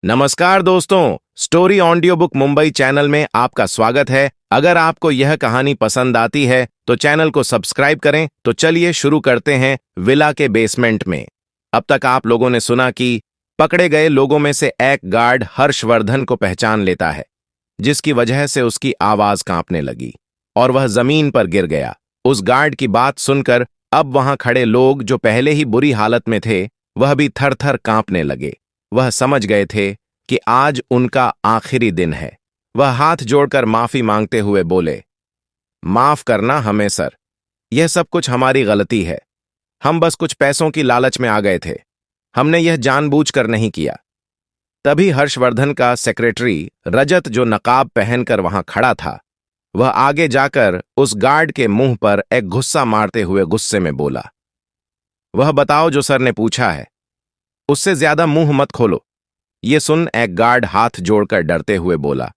नमस्कार दोस्तों, story audio book Mumbai channel में आपका स्वागत है। अगर आपको यह कहानी पसंद आती है तो चैनल को सब्सक्राइब करें। तो चलिए शुरू करते हैं। विला के बेसमेंट में अब तक आप लोगों ने सुना कि पकड़े गए लोगों में से एक गार्ड हर्षवर्धन को पहचान लेता है, जिसकी वजह से उसकी आवाज कांपने लगी और वह जमीन पर गिर गया। उस गार्ड की बात सुनकर अब वहां खड़े लोग, जो पहले ही बुरी हालत में थे, वह भी थर थर कांपने लगे। वह समझ गए थे कि आज उनका आखिरी दिन है। वह हाथ जोड़कर माफी मांगते हुए बोले, माफ करना हमें सर, यह सब कुछ हमारी गलती है। हम बस कुछ पैसों की लालच में आ गए थे। हमने यह जानबूझकर नहीं किया। तभी हर्षवर्धन का सेक्रेटरी रजत, जो नकाब पहनकर वहां खड़ा था, वह आगे जाकर उस गार्ड के मुंह पर एक गुस्सा मारते हुए गुस्से में बोला, वह बताओ जो सर ने पूछा है, उससे ज्यादा मुंह मत खोलो। ये सुन एक गार्ड हाथ जोड़कर डरते हुए बोला,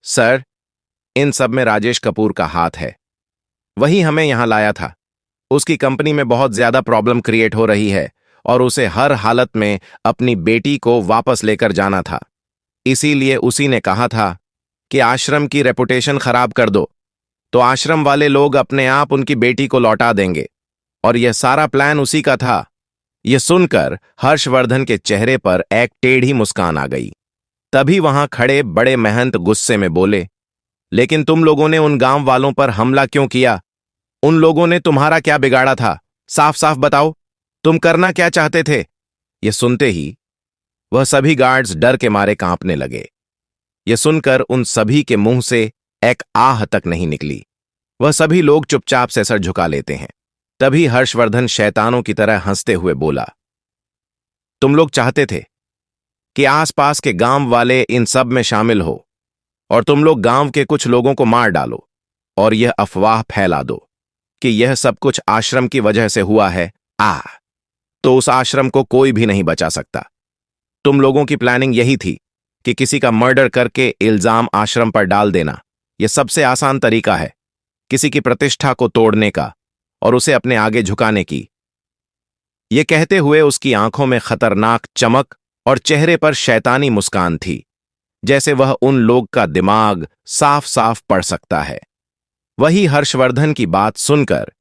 सर, इन सब में राजेश कपूर का हाथ है। वही हमें यहां लाया था। उसकी कंपनी में बहुत ज्यादा प्रॉब्लम क्रिएट हो रही है और उसे हर हालत में अपनी बेटी को वापस लेकर जाना था। इसीलिए उसी ने कहा था कि आश्रम की रेपुटेशन खराब कर दो तो आश्रम वाले लोग अपने आप उनकी बेटी को लौटा देंगे, और यह सारा प्लान उसी का था। यह सुनकर हर्षवर्धन के चेहरे पर एक टेढ़ी मुस्कान आ गई। तभी वहां खड़े बड़े महंत गुस्से में बोले, लेकिन तुम लोगों ने उन गांव वालों पर हमला क्यों किया? उन लोगों ने तुम्हारा क्या बिगाड़ा था? साफ साफ बताओ, तुम करना क्या चाहते थे? यह सुनते ही वह सभी गार्ड्स डर के मारे कांपने लगे। यह सुनकर उन सभी के मुंह से एक आह तक नहीं निकली। वह सभी लोग चुपचाप से सर झुका लेते हैं। तभी हर्षवर्धन शैतानों की तरह हंसते हुए बोला, तुम लोग चाहते थे कि आसपास के गांव वाले इन सब में शामिल हो और तुम लोग गांव के कुछ लोगों को मार डालो और यह अफवाह फैला दो कि यह सब कुछ आश्रम की वजह से हुआ है। तो उस आश्रम को कोई भी नहीं बचा सकता। तुम लोगों की प्लानिंग यही थी कि किसी का मर्डर करके इल्जाम आश्रम पर डाल देना। यह सबसे आसान तरीका है किसी की प्रतिष्ठा को तोड़ने का और उसे अपने आगे झुकाने की। यह कहते हुए उसकी आंखों में खतरनाक चमक और चेहरे पर शैतानी मुस्कान थी, जैसे वह उन लोग का दिमाग साफ साफ पढ़ सकता है। वही हर्षवर्धन की बात सुनकर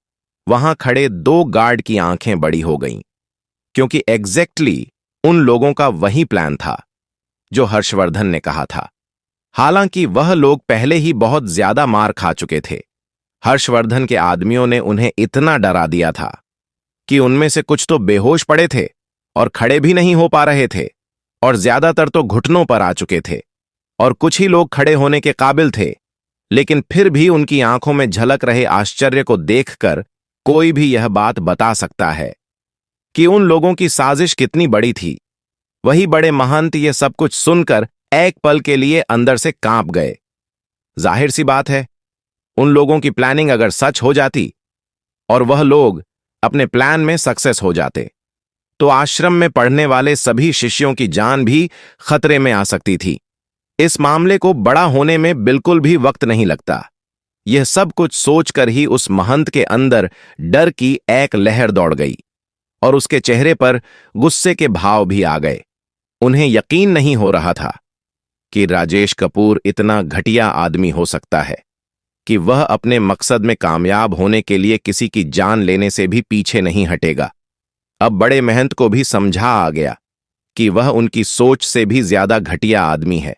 वहां खड़े दो गार्ड की आंखें बड़ी हो गईं, क्योंकि एग्जैक्टली उन लोगों का वही प्लान था जो हर्षवर्धन ने कहा था। हालांकि वह लोग पहले ही बहुत ज्यादा मार खा चुके थे। हर्षवर्धन के आदमियों ने उन्हें इतना डरा दिया था कि उनमें से कुछ तो बेहोश पड़े थे और खड़े भी नहीं हो पा रहे थे, और ज्यादातर तो घुटनों पर आ चुके थे, और कुछ ही लोग खड़े होने के काबिल थे। लेकिन फिर भी उनकी आंखों में झलक रहे आश्चर्य को देखकर कोई भी यह बात बता सकता है कि उन लोगों की साजिश कितनी बड़ी थी। वही बड़े महंत ये सब कुछ सुनकर एक पल के लिए अंदर से कांप गए। जाहिर सी बात है, उन लोगों की प्लानिंग अगर सच हो जाती और वह लोग अपने प्लान में सक्सेस हो जाते, तो आश्रम में पढ़ने वाले सभी शिष्यों की जान भी खतरे में आ सकती थी। इस मामले को बड़ा होने में बिल्कुल भी वक्त नहीं लगता। यह सब कुछ सोचकर ही उस महंत के अंदर डर की एक लहर दौड़ गई और उसके चेहरे पर गुस्से के भाव भी आ गए। उन्हें यकीन नहीं हो रहा था कि राजेश कपूर इतना घटिया आदमी हो सकता है कि वह अपने मकसद में कामयाब होने के लिए किसी की जान लेने से भी पीछे नहीं हटेगा। अब बड़े महंत को भी समझा आ गया कि वह उनकी सोच से भी ज्यादा घटिया आदमी है,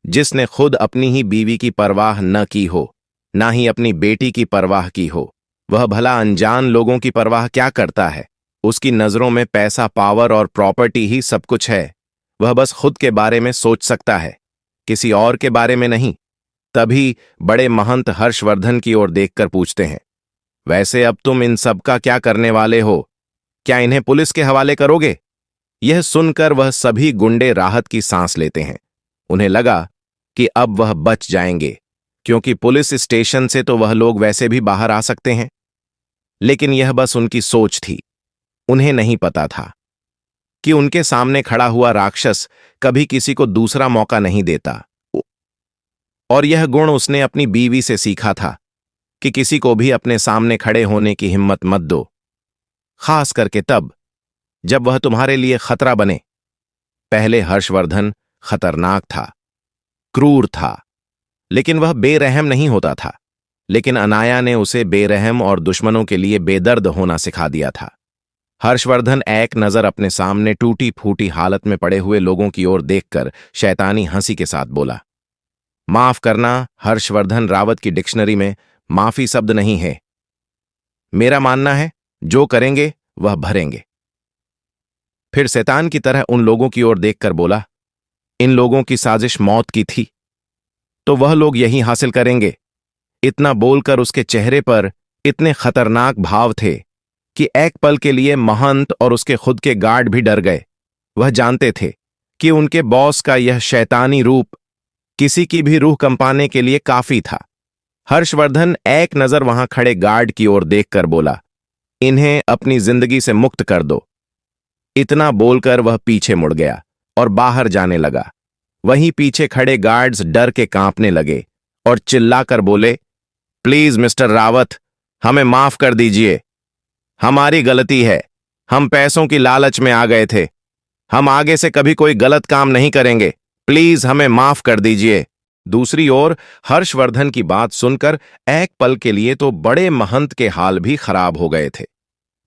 जिसने खुद अपनी ही बीवी की परवाह न की हो, ना ही अपनी बेटी की परवाह की हो। वह भला अनजान लोगों की परवाह क्या करता है? उसकी नजरों में पैसा, पावर और प्रॉपर्टी ही सब कुछ है। वह बस खुद के बारे में सोच सकता है, किसी और के बारे में नहीं। तभी बड़े महंत हर्षवर्धन की ओर देखकर पूछते हैं, वैसे अब तुम इन सब का क्या करने वाले हो? क्या इन्हें पुलिस के हवाले करोगे? यह सुनकर वह सभी गुंडे राहत की सांस लेते हैं। उन्हें लगा कि अब वह बच जाएंगे, क्योंकि पुलिस स्टेशन से तो वह लोग वैसे भी बाहर आ सकते हैं। लेकिन यह बस उनकी सोच थी। उन्हें नहीं पता था कि उनके सामने खड़ा हुआ राक्षस कभी किसी को दूसरा मौका नहीं देता, और यह गुण उसने अपनी बीवी से सीखा था कि किसी को भी अपने सामने खड़े होने की हिम्मत मत दो, खास करके तब जब वह तुम्हारे लिए खतरा बने। पहले हर्षवर्धन खतरनाक था, क्रूर था, लेकिन वह बेरहम नहीं होता था। लेकिन अनाया ने उसे बेरहम और दुश्मनों के लिए बेदर्द होना सिखा दिया था। हर्षवर्धन एक नजर अपने सामने टूटी फूटी हालत में पड़े हुए लोगों की ओर देखकर शैतानी हंसी के साथ बोला, माफ करना, हर्षवर्धन रावत की डिक्शनरी में माफी शब्द नहीं है। मेरा मानना है जो करेंगे वह भरेंगे। फिर शैतान की तरह उन लोगों की ओर देखकर बोला, इन लोगों की साजिश मौत की थी, तो वह लोग यही हासिल करेंगे। इतना बोलकर उसके चेहरे पर इतने खतरनाक भाव थे कि एक पल के लिए महंत और उसके खुद के गार्ड भी डर गए। वह जानते थे कि उनके बॉस का यह शैतानी रूप किसी की भी रूह कंपाने के लिए काफी था। हर्षवर्धन एक नजर वहां खड़े गार्ड की ओर देखकर बोला, इन्हें अपनी जिंदगी से मुक्त कर दो। इतना बोलकर वह पीछे मुड़ गया और बाहर जाने लगा। वहीं पीछे खड़े गार्ड्स डर के कांपने लगे और चिल्लाकर बोले, प्लीज मिस्टर रावत, हमें माफ कर दीजिए। हमारी गलती है, हम पैसों की लालच में आ गए थे। हम आगे से कभी कोई गलत काम नहीं करेंगे। प्लीज हमें माफ कर दीजिए। दूसरी ओर हर्षवर्धन की बात सुनकर एक पल के लिए तो बड़े महंत के हाल भी खराब हो गए थे।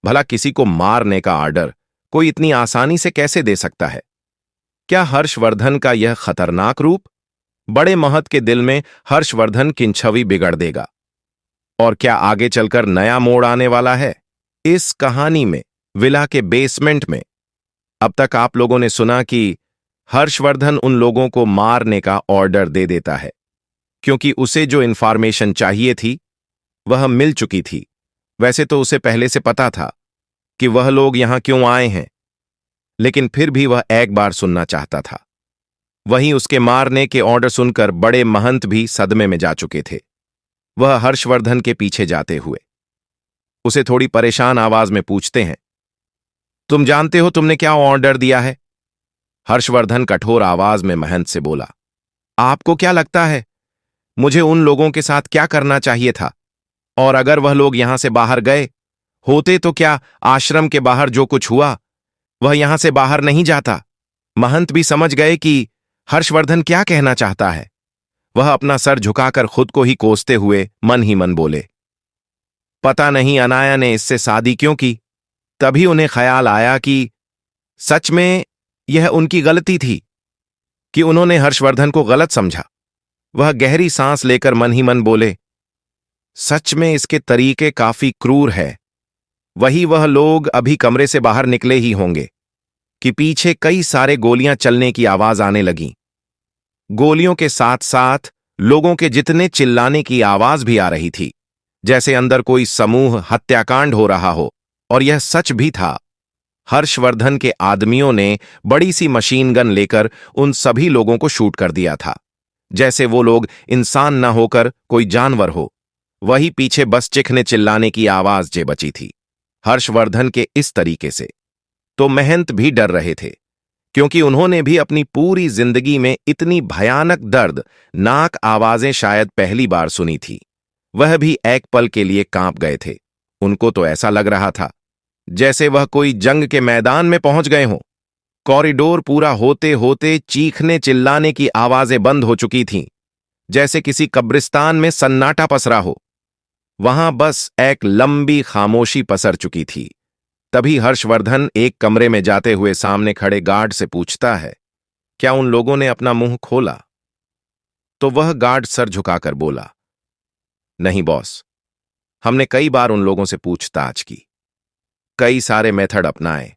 भला किसी को मारने का आर्डर कोई इतनी आसानी से कैसे दे सकता है? क्या हर्षवर्धन का यह खतरनाक रूप बड़े महंत के दिल में हर्षवर्धन की छवि बिगड़ देगा? और क्या आगे चलकर नया मोड़ आने वाला है इस कहानी में, विला के बेसमेंट में? अब तक आप लोगों ने सुना कि हर्षवर्धन उन लोगों को मारने का ऑर्डर दे देता है क्योंकि उसे जो इंफॉर्मेशन चाहिए थी वह मिल चुकी थी। वैसे तो उसे पहले से पता था कि वह लोग यहां क्यों आए हैं, लेकिन फिर भी वह एक बार सुनना चाहता था। वहीं उसके मारने के ऑर्डर सुनकर बड़े महंत भी सदमे में जा चुके थे। वह हर्षवर्धन के पीछे जाते हुए उसे थोड़ी परेशान आवाज में पूछते हैं, तुम जानते हो तुमने क्या ऑर्डर दिया है? हर्षवर्धन कठोर आवाज में महंत से बोला, आपको क्या लगता है मुझे उन लोगों के साथ क्या करना चाहिए था? और अगर वह लोग यहां से बाहर गए होते तो क्या आश्रम के बाहर जो कुछ हुआ वह यहां से बाहर नहीं जाता? महंत भी समझ गए कि हर्षवर्धन क्या कहना चाहता है। वह अपना सर झुकाकर खुद को ही कोसते हुए मन ही मन बोले, पता नहीं अनाया ने इससे शादी क्यों की। तभी उन्हें ख्याल आया कि सच में यह उनकी गलती थी कि उन्होंने हर्षवर्धन को गलत समझा। वह गहरी सांस लेकर मन ही मन बोले, सच में इसके तरीके काफी क्रूर है। वही वह लोग अभी कमरे से बाहर निकले ही होंगे कि पीछे कई सारे गोलियां चलने की आवाज आने लगी। गोलियों के साथ साथ लोगों के जितने चिल्लाने की आवाज भी आ रही थी, जैसे अंदर कोई समूह हत्याकांड हो रहा हो। और यह सच भी था। हर्षवर्धन के आदमियों ने बड़ी सी मशीन गन लेकर उन सभी लोगों को शूट कर दिया था, जैसे वो लोग इंसान न होकर कोई जानवर हो। वही पीछे बस चिखने चिल्लाने की आवाज जे बची थी। हर्षवर्धन के इस तरीके से तो महंत भी डर रहे थे, क्योंकि उन्होंने भी अपनी पूरी जिंदगी में इतनी भयानक दर्दनाक आवाजें शायद पहली बार सुनी थी। वह भी एक पल के लिए कांप गए थे। उनको तो ऐसा लग रहा था जैसे वह कोई जंग के मैदान में पहुंच गए हों। कॉरिडोर पूरा होते होते चीखने चिल्लाने की आवाजें बंद हो चुकी थीं, जैसे किसी कब्रिस्तान में सन्नाटा पसरा हो। वहां बस एक लंबी खामोशी पसर चुकी थी। तभी हर्षवर्धन एक कमरे में जाते हुए सामने खड़े गार्ड से पूछता है, क्या उन लोगों ने अपना मुंह खोला? तो वह गार्ड सर झुकाकर बोला, नहीं बॉस, हमने कई बार उन लोगों से पूछताछ की, कई सारे मेथड अपनाए,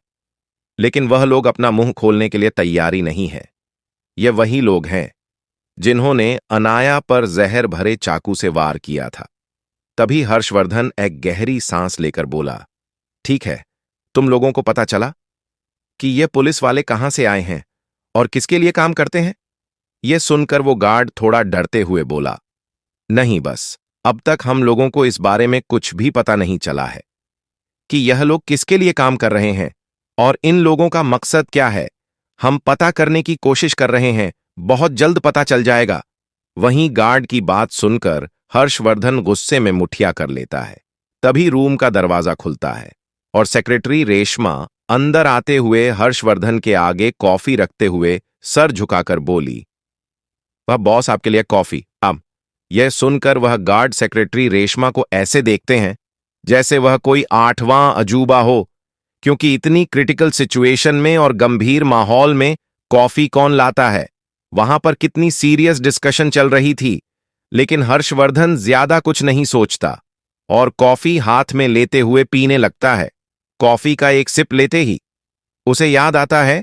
लेकिन वह लोग अपना मुंह खोलने के लिए तैयारी नहीं है। ये वही लोग हैं जिन्होंने अनाया पर जहर भरे चाकू से वार किया था। तभी हर्षवर्धन एक गहरी सांस लेकर बोला, ठीक है, तुम लोगों को पता चला कि ये पुलिस वाले कहां से आए हैं और किसके लिए काम करते हैं? यह सुनकर वो गार्ड थोड़ा डरते हुए बोला, नहीं, बस अब तक हम लोगों को इस बारे में कुछ भी पता नहीं चला है कि यह लोग किसके लिए काम कर रहे हैं और इन लोगों का मकसद क्या है। हम पता करने की कोशिश कर रहे हैं, बहुत जल्द पता चल जाएगा। वहीं गार्ड की बात सुनकर हर्षवर्धन गुस्से में मुठिया कर लेता है। तभी रूम का दरवाजा खुलता है और सेक्रेटरी रेशमा अंदर आते हुए हर्षवर्धन के आगे कॉफी रखते हुए सर झुकाकर बोली, वह बॉस आपके लिए कॉफी। अब यह सुनकर वह गार्ड सेक्रेटरी रेशमा को ऐसे देखते हैं जैसे वह कोई आठवां अजूबा हो, क्योंकि इतनी क्रिटिकल सिचुएशन में और गंभीर माहौल में कॉफी कौन लाता है। वहां पर कितनी सीरियस डिस्कशन चल रही थी, लेकिन हर्षवर्धन ज्यादा कुछ नहीं सोचता और कॉफी हाथ में लेते हुए पीने लगता है। कॉफी का एक सिप लेते ही उसे याद आता है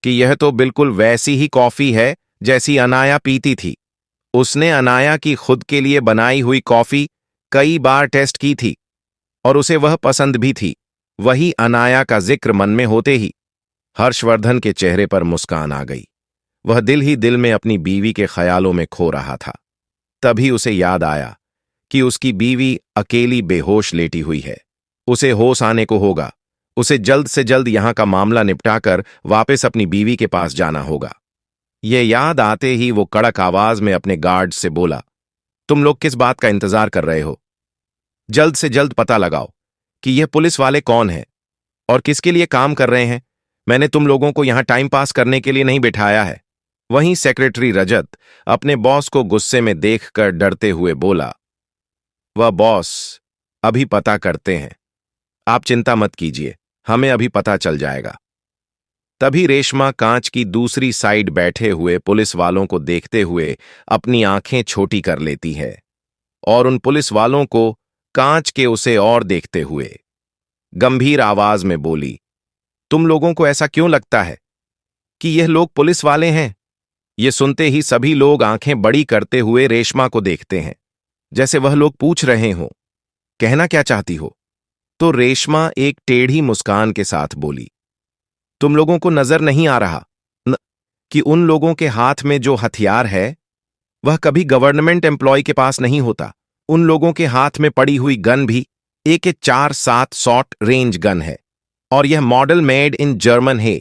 कि यह तो बिल्कुल वैसी ही कॉफी है जैसी अनाया पीती थी। उसने अनाया की खुद के लिए बनाई हुई कॉफी कई बार टेस्ट की थी और उसे वह पसंद भी थी। वही अनाया का जिक्र मन में होते ही हर्षवर्धन के चेहरे पर मुस्कान आ गई। वह दिल ही दिल में अपनी बीवी के ख्यालों में खो रहा था। तभी उसे याद आया कि उसकी बीवी अकेली बेहोश लेटी हुई है। उसे होश आने को होगा। उसे जल्द से जल्द यहां का मामला निपटाकर वापस अपनी बीवी के पास जाना होगा। ये याद आते ही वो कड़क आवाज में अपने गार्ड से बोला, तुम लोग किस बात का इंतजार कर रहे हो? जल्द से जल्द पता लगाओ कि यह पुलिस वाले कौन हैं और किसके लिए काम कर रहे हैं। मैंने तुम लोगों को यहां टाइम पास करने के लिए नहीं बिठाया है। वहीं सेक्रेटरी रजत अपने बॉस को गुस्से में देखकर डरते हुए बोला, वह बॉस, अभी पता करते हैं, आप चिंता मत कीजिए, हमें अभी पता चल जाएगा। तभी रेशमा कांच की दूसरी साइड बैठे हुए पुलिस वालों को देखते हुए अपनी आंखें छोटी कर लेती है और उन पुलिस वालों को कांच के उसे और देखते हुए गंभीर आवाज में बोली, तुम लोगों को ऐसा क्यों लगता है कि यह लोग पुलिस वाले हैं? ये सुनते ही सभी लोग आंखें बड़ी करते हुए रेशमा को देखते हैं, जैसे वह लोग पूछ रहे हों, कहना क्या चाहती हो? तो रेशमा एक टेढ़ी मुस्कान के साथ बोली, तुम लोगों को नजर नहीं आ रहा कि उन लोगों के हाथ में जो हथियार है वह कभी गवर्नमेंट एम्प्लॉय के पास नहीं होता। उन लोगों के हाथ में पड़ी हुई गन भी AK-47 शॉर्ट रेंज गन है और यह मॉडल मेड इन जर्मन है।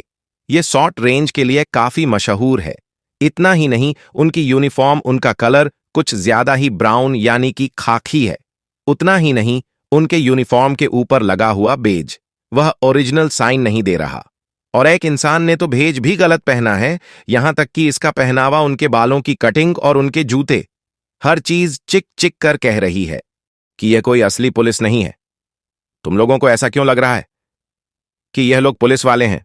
यह शॉर्ट रेंज के लिए काफी मशहूर है। इतना ही नहीं, उनकी यूनिफॉर्म, उनका कलर कुछ ज्यादा ही ब्राउन यानी कि खाकी है। उतना ही नहीं, उनके यूनिफॉर्म के ऊपर लगा हुआ बेज वह ओरिजिनल साइन नहीं दे रहा और एक इंसान ने तो भेज भी गलत पहना है। यहां तक कि इसका पहनावा, उनके बालों की कटिंग और उनके जूते, हर चीज चिक चिक कर कह रही है कि यह कोई असली पुलिस नहीं है। तुम लोगों को ऐसा क्यों लग रहा है कि यह लोग पुलिस वाले हैं?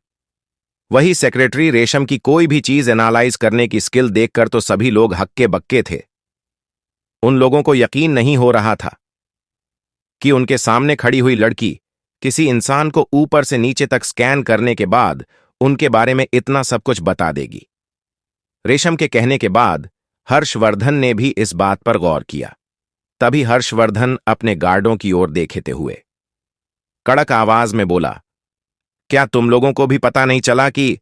वही सेक्रेटरी रेशम की कोई भी चीज एनालाइज करने की स्किल देखकर तो सभी लोग हक्के बक्के थे। उन लोगों को यकीन नहीं हो रहा था कि उनके सामने खड़ी हुई लड़की किसी इंसान को ऊपर से नीचे तक स्कैन करने के बाद उनके बारे में इतना सब कुछ बता देगी। रेशम के कहने के बाद हर्षवर्धन ने भी इस बात पर गौर किया। तभी हर्षवर्धन अपने गार्डों की ओर देखते हुए कड़क आवाज में बोला, क्या तुम लोगों को भी पता नहीं चला कि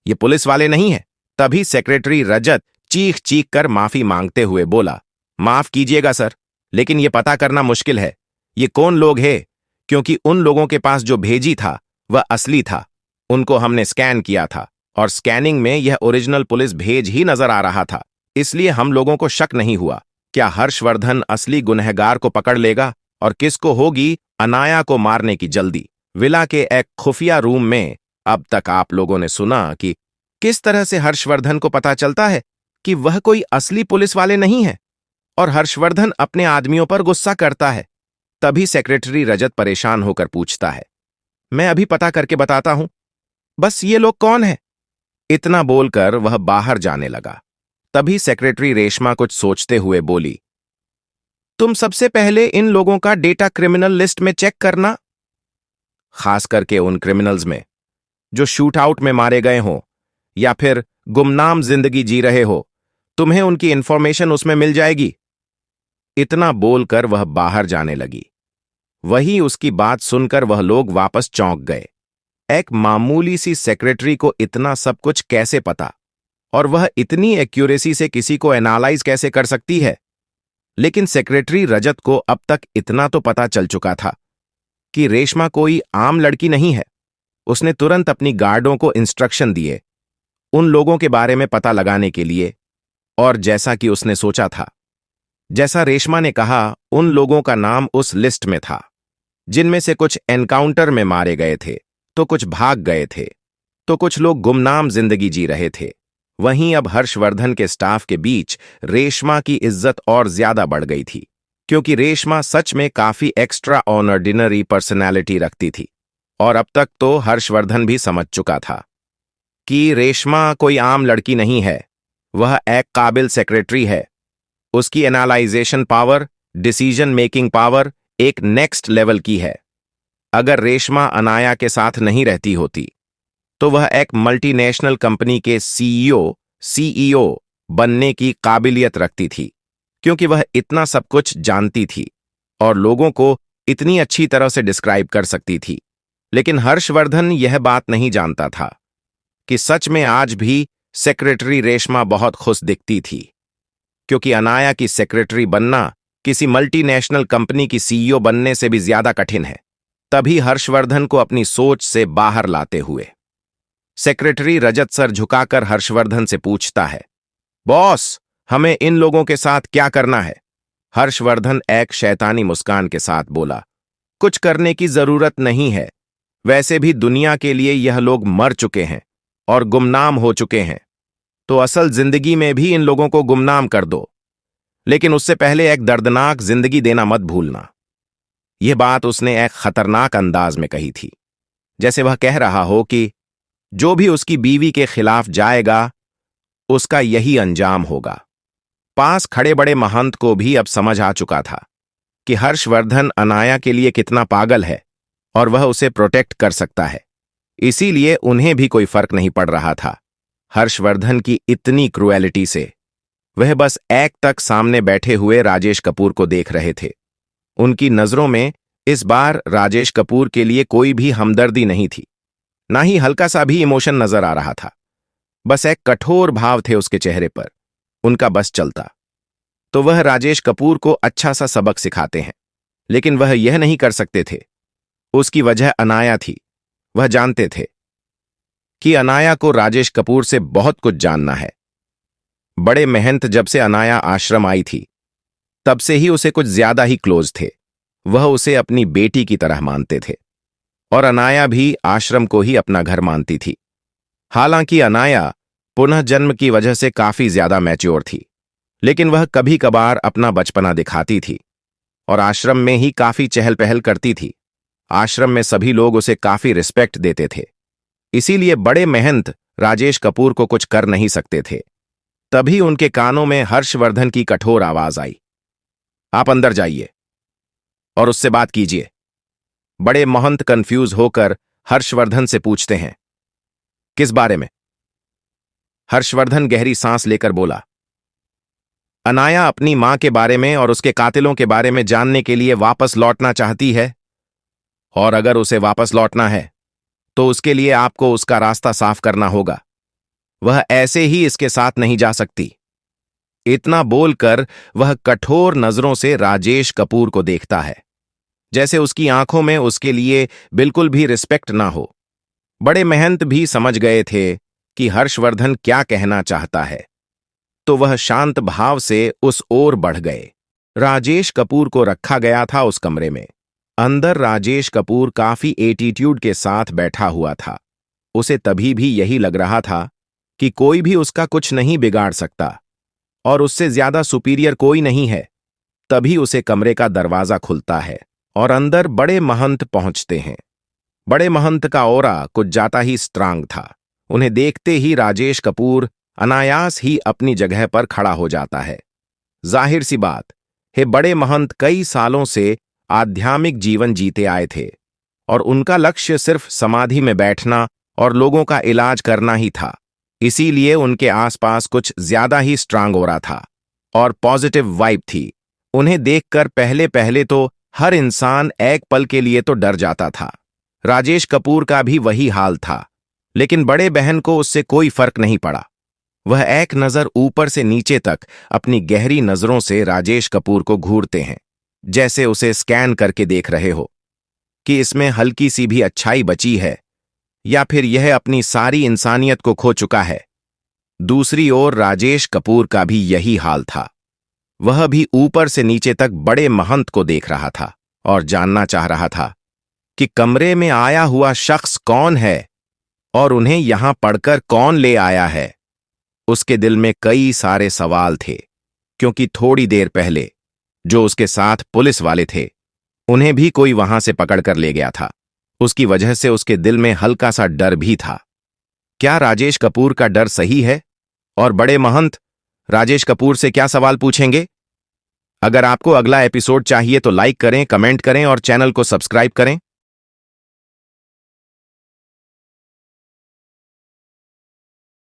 ये पुलिस वाले नहीं है? तभी सेक्रेटरी रजत चीख चीख कर माफी मांगते हुए बोला, माफ कीजिएगा सर, लेकिन ये पता करना मुश्किल है ये कौन लोग हैं, क्योंकि उन लोगों के पास जो भेजी था वह असली था। उनको हमने स्कैन किया था और स्कैनिंग में यह ओरिजिनल पुलिस भेज ही नजर आ रहा था, इसलिए हम लोगों को शक नहीं हुआ। क्या हर्षवर्धन असली गुनहगार को पकड़ लेगा और किसको होगी अनाया को मारने की जल्दी? विला के एक खुफिया रूम में अब तक आप लोगों ने सुना कि किस तरह से हर्षवर्धन को पता चलता है कि वह कोई असली पुलिस वाले नहीं है और हर्षवर्धन अपने आदमियों पर गुस्सा करता है। तभी सेक्रेटरी रजत परेशान होकर पूछता है, मैं अभी पता करके बताता हूं, बस ये लोग कौन है? इतना बोलकर वह बाहर जाने लगा। तभी सेक्रेटरी रेशमा कुछ सोचते हुए बोली, तुम सबसे पहले इन लोगों का डेटा क्रिमिनल लिस्ट में चेक करना, खास करके उन क्रिमिनल्स में जो शूट आउट में मारे गए हों या फिर गुमनाम जिंदगी जी रहे हो। तुम्हें उनकी इंफॉर्मेशन उसमें मिल जाएगी। इतना बोलकर वह बाहर जाने लगी। वही उसकी बात सुनकर वह लोग वापस चौंक गए। एक मामूली सी सेक्रेटरी को इतना सब कुछ कैसे पता और वह इतनी एक्यूरेसी से किसी को एनालाइज कैसे कर सकती है? लेकिन सेक्रेटरी रजत को अब तक इतना तो पता चल चुका था कि रेशमा कोई आम लड़की नहीं है। उसने तुरंत अपनी गार्डों को इंस्ट्रक्शन दिए उन लोगों के बारे में पता लगाने के लिए, और जैसा कि उसने सोचा था, जैसा रेशमा ने कहा, उन लोगों का नाम उस लिस्ट में था जिनमें से कुछ एनकाउंटर में मारे गए थे तो कुछ भाग गए थे, तो कुछ लोग गुमनाम जिंदगी जी रहे थे। वहीं अब हर्षवर्धन के स्टाफ के बीच रेशमा की इज्जत और ज्यादा बढ़ गई थी, क्योंकि रेशमा सच में काफी एक्स्ट्रा ऑर्डिनरी पर्सनैलिटी रखती थी। और अब तक तो हर्षवर्धन भी समझ चुका था कि रेशमा कोई आम लड़की नहीं है, वह एक काबिल सेक्रेटरी है। उसकी analysation power, decision making power एक नेक्स्ट लेवल की है। अगर रेशमा अनाया के साथ नहीं रहती होती तो वह एक मल्टीनेशनल कंपनी के सीईओ बनने की काबिलियत रखती थी, क्योंकि वह इतना सब कुछ जानती थी और लोगों को इतनी अच्छी तरह से डिस्क्राइब कर सकती थी। लेकिन हर्षवर्धन यह बात नहीं जानता था कि सच में आज भी सेक्रेटरी रेशमा बहुत खुश दिखती थी, क्योंकि अनाया की सेक्रेटरी बनना किसी मल्टीनेशनल कंपनी की सीईओ बनने से भी ज्यादा कठिन है। तभी हर्षवर्धन को अपनी सोच से बाहर लाते हुए सेक्रेटरी रजत सर झुकाकर हर्षवर्धन से पूछता है, बॉस, हमें इन लोगों के साथ क्या करना है? हर्षवर्धन एक शैतानी मुस्कान के साथ बोला, कुछ करने की जरूरत नहीं है। वैसे भी दुनिया के लिए यह लोग मर चुके हैं और गुमनाम हो चुके हैं, तो असल जिंदगी में भी इन लोगों को गुमनाम कर दो, लेकिन उससे पहले एक दर्दनाक जिंदगी देना मत भूलना। यह बात उसने एक खतरनाक अंदाज में कही थी, जैसे वह कह रहा हो कि जो भी उसकी बीवी के खिलाफ जाएगा उसका यही अंजाम होगा। पास खड़े बड़े महंत को भी अब समझ आ चुका था कि हर्षवर्धन अनाया के लिए कितना पागल है और वह उसे प्रोटेक्ट कर सकता है। इसीलिए उन्हें भी कोई फर्क नहीं पड़ रहा था हर्षवर्धन की इतनी क्रुएलिटी से। वह बस एक तक सामने बैठे हुए राजेश कपूर को देख रहे थे। उनकी नजरों में इस बार राजेश कपूर के लिए कोई भी हमदर्दी नहीं थी, ना ही हल्का सा भी इमोशन नजर आ रहा था। बस एक कठोर भाव थे उसके चेहरे पर। उनका बस चलता तो वह राजेश कपूर को अच्छा सा सबक सिखाते हैं, लेकिन वह यह नहीं कर सकते थे। उसकी वजह अनाया थी। वह जानते थे कि अनाया को राजेश कपूर से बहुत कुछ जानना है। बड़े महंत जब से अनाया आश्रम आई थी तब से ही उसे कुछ ज्यादा ही क्लोज थे। वह उसे अपनी बेटी की तरह मानते थे और अनाया भी आश्रम को ही अपना घर मानती थी। हालांकि अनाया पुनः जन्म की वजह से काफी ज्यादा मैच्योर थी, लेकिन वह कभी कभार अपना बचपना दिखाती थी और आश्रम में ही काफी चहल पहल करती थी। आश्रम में सभी लोग उसे काफी रिस्पेक्ट देते थे, इसीलिए बड़े महंत राजेश कपूर को कुछ कर नहीं सकते थे। तभी उनके कानों में हर्षवर्धन की कठोर आवाज आई, आप अंदर जाइए और उससे बात कीजिए। बड़े महंत कंफ्यूज होकर हर्षवर्धन से पूछते हैं, किस बारे में? हर्षवर्धन गहरी सांस लेकर बोला, अनाया अपनी मां के बारे में और उसके कातिलों के बारे में जानने के लिए वापस लौटना चाहती है, और अगर उसे वापस लौटना है तो उसके लिए आपको उसका रास्ता साफ करना होगा। वह ऐसे ही इसके साथ नहीं जा सकती। इतना बोलकर वह कठोर नजरों से राजेश कपूर को देखता है, जैसे उसकी आंखों में उसके लिए बिल्कुल भी रिस्पेक्ट ना हो। बड़े महंत भी समझ गए थे कि हर्षवर्धन क्या कहना चाहता है, तो वह शांत भाव से उस ओर बढ़ गए। राजेश कपूर को रखा गया था उस कमरे में। अंदर राजेश कपूर काफी एटीट्यूड के साथ बैठा हुआ था। उसे तभी भी यही लग रहा था कि कोई भी उसका कुछ नहीं बिगाड़ सकता और उससे ज्यादा सुपीरियर कोई नहीं है। तभी उसे कमरे का दरवाजा खुलता है और अंदर बड़े महंत पहुंचते हैं। बड़े महंत का ऑरा कुछ जाता ही स्ट्रांग था। उन्हें देखते ही राजेश कपूर अनायास ही अपनी जगह पर खड़ा हो जाता है। जाहिर सी बात है, बड़े महंत कई सालों से आध्यात्मिक जीवन जीते आए थे और उनका लक्ष्य सिर्फ समाधि में बैठना और लोगों का इलाज करना ही था। इसीलिए उनके आसपास कुछ ज्यादा ही स्ट्रांग हो रहा था और पॉजिटिव वाइब थी। उन्हें देखकर पहले पहले तो हर इंसान एक पल के लिए तो डर जाता था। राजेश कपूर का भी वही हाल था, लेकिन बड़े बहन को उससे कोई फर्क नहीं पड़ा। वह एक नजर ऊपर से नीचे तक अपनी गहरी नजरों से राजेश कपूर को घूरते हैं, जैसे उसे स्कैन करके देख रहे हो कि इसमें हल्की सी भी अच्छाई बची है या फिर यह अपनी सारी इंसानियत को खो चुका है। दूसरी ओर राजेश कपूर का भी यही हाल था। वह भी ऊपर से नीचे तक बड़े महंत को देख रहा था और जानना चाह रहा था कि कमरे में आया हुआ शख्स कौन है और उन्हें यहां पढ़कर कौन ले आया है। उसके दिल में कई सारे सवाल थे, क्योंकि थोड़ी देर पहले जो उसके साथ पुलिस वाले थे उन्हें भी कोई वहां से पकड़कर ले गया था। उसकी वजह से उसके दिल में हल्का सा डर भी था। क्या राजेश कपूर का डर सही है? और बड़े महंत राजेश कपूर से क्या सवाल पूछेंगे? अगर आपको अगला एपिसोड चाहिए तो लाइक करें, कमेंट करें और चैनल को सब्सक्राइब करें।